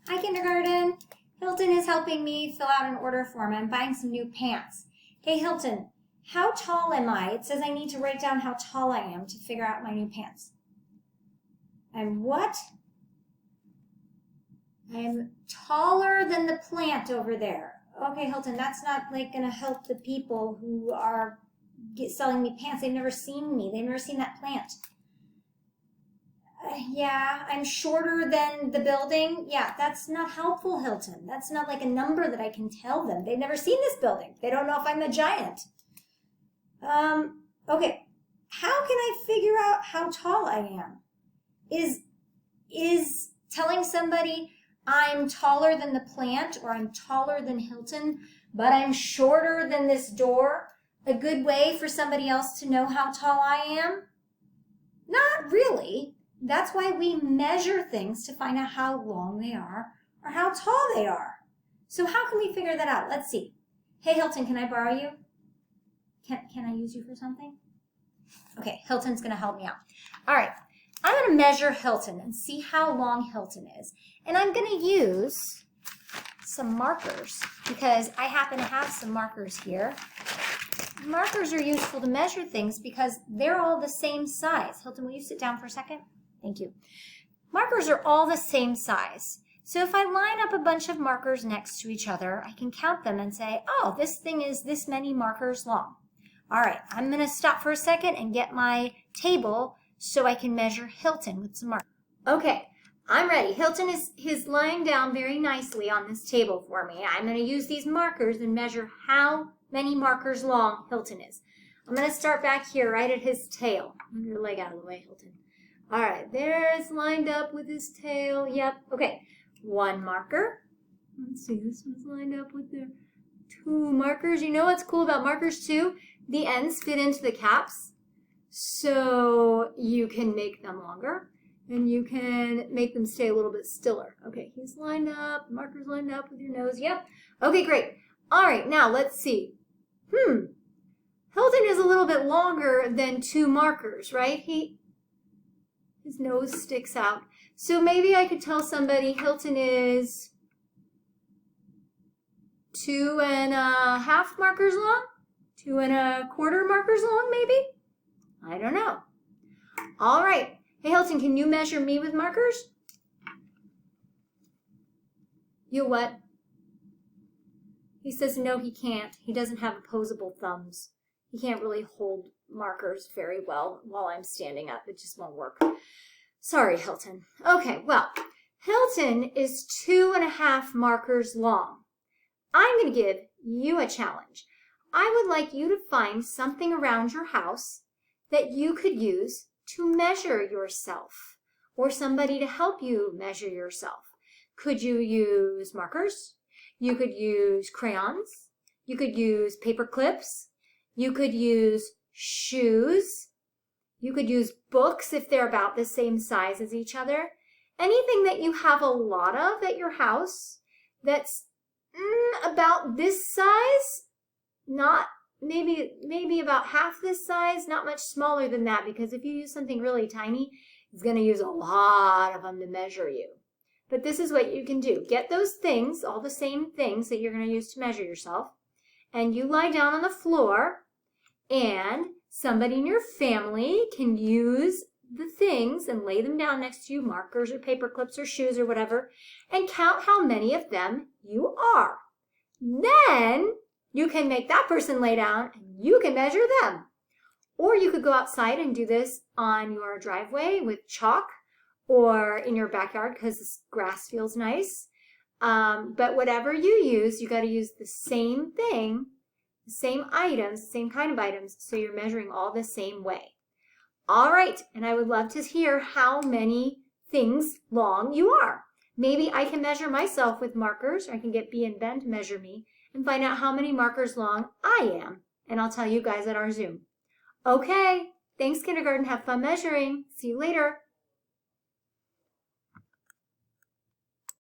Hi, kindergarten. Hilton is helping me fill out an order form. I'm buying some new pants. Hey, Hilton, how tall am I? It says I need to write down how tall I am to figure out my new pants. I'm what? I'm taller than the plant over there. Okay, Hilton, that's not going to help the people who are selling me pants. They've never seen me. They've never seen that plant. Yeah, I'm shorter than the building. Yeah, that's not helpful, Hilton. That's not like a number that I can tell them. They've never seen this building. They don't know if I'm a giant. Okay. How can I figure out how tall I am? Is telling somebody I'm taller than the plant or I'm taller than Hilton, but I'm shorter than this door a good way for somebody else to know how tall I am? Not really. That's why we measure things to find out how long they are or how tall they are. So how can we figure that out? Let's see. Hey, Hilton, can I borrow you? Can I use you for something? Okay, Hilton's going to help me out. All right, I'm going to measure Hilton and see how long Hilton is. And I'm going to use some markers because I happen to have some markers here. Markers are useful to measure things because they're all the same size. Hilton, will you sit down for a second? Thank you. Markers are all the same size. So if I line up a bunch of markers next to each other, I can count them and say, oh, this thing is this many markers long. All right, I'm going to stop for a second and get my table so I can measure Hilton with some markers. Okay, I'm ready. Hilton is lying down very nicely on this table for me. I'm going to use these markers and measure how many markers long Hilton is. I'm going to start back here right at his tail. Move your leg out of the way, Hilton. All right, there's lined up with his tail. Yep, okay. One marker. Let's see, this one's lined up with the two markers. You know what's cool about markers too? The ends fit into the caps, so you can make them longer and you can make them stay a little bit stiller. Okay, he's lined up, marker's lined up with your nose. Yep. Okay, great. All right, now let's see. Hilton is a little bit longer than two markers, right? His nose sticks out. So maybe I could tell somebody Hilton is 2.5 markers long? 2.25 markers long, maybe? I don't know. All right. Hey, Hilton, can you measure me with markers? You what? He says no, he can't. He doesn't have opposable thumbs. He can't really hold markers very well while I'm standing up. It just won't work. Sorry, Hilton. Okay, well, Hilton is 2.5 markers long. I'm going to give you a challenge. I would like you to find something around your house that you could use to measure yourself or somebody to help you measure yourself. Could you use markers? You could use crayons. You could use paper clips. You could use shoes. You could use books if they're about the same size as each other. Anything that you have a lot of at your house that's about this size, not maybe about half this size, not much smaller than that, because if you use something really tiny, it's going to use a lot of them to measure you. But this is what you can do. Get those things, all the same things that you're going to use to measure yourself, and you lie down on the floor, and somebody in your family can use the things and lay them down next to you, markers or paper clips or shoes or whatever, and count how many of them you are. Then you can make that person lay down and you can measure them. Or you could go outside and do this on your driveway with chalk or in your backyard because the grass feels nice. But whatever you use, you got to use the same thing, the same items, the same kind of items, so you're measuring all the same way. All right, and I would love to hear how many things long you are. Maybe I can measure myself with markers, or I can get B and Ben to measure me and find out how many markers long I am. And I'll tell you guys at our Zoom. Okay, thanks kindergarten. Have fun measuring. See you later.